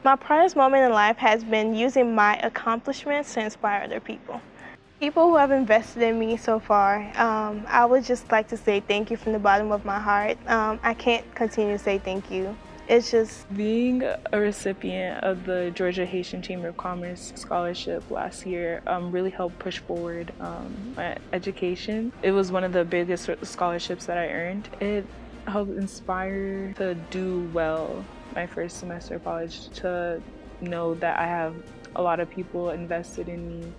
My proudest moment in life has been using my accomplishments to inspire other people. People who have invested in me so far, I would just like to say thank you from the bottom of my heart. I can't continue to say thank you. It's just being a recipient of the Georgia Haitian Chamber of Commerce scholarship last year really helped push forward my education. It was one of the biggest scholarships that I earned. It helped inspire to do well my first semester of college, to know that I have a lot of people invested in me.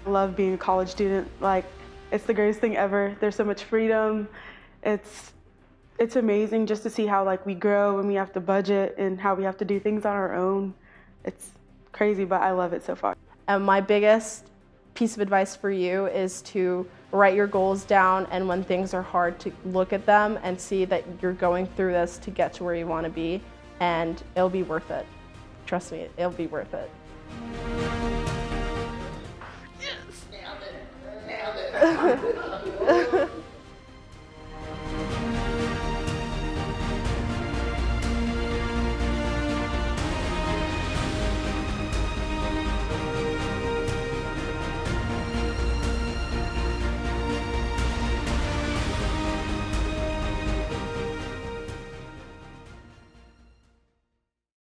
I love being a college student. Like, it's the greatest thing ever. There's so much freedom. It's amazing just to see how we grow when we have to budget and how we have to do things on our own. It's crazy, but I love it so far. And my biggest piece of advice for you is to write your goals down, and when things are hard, to look at them and see that you're going through this to get to where you want to be, and it'll be worth it. Trust me, it'll be worth it. Yes! Nailed it. Nailed it.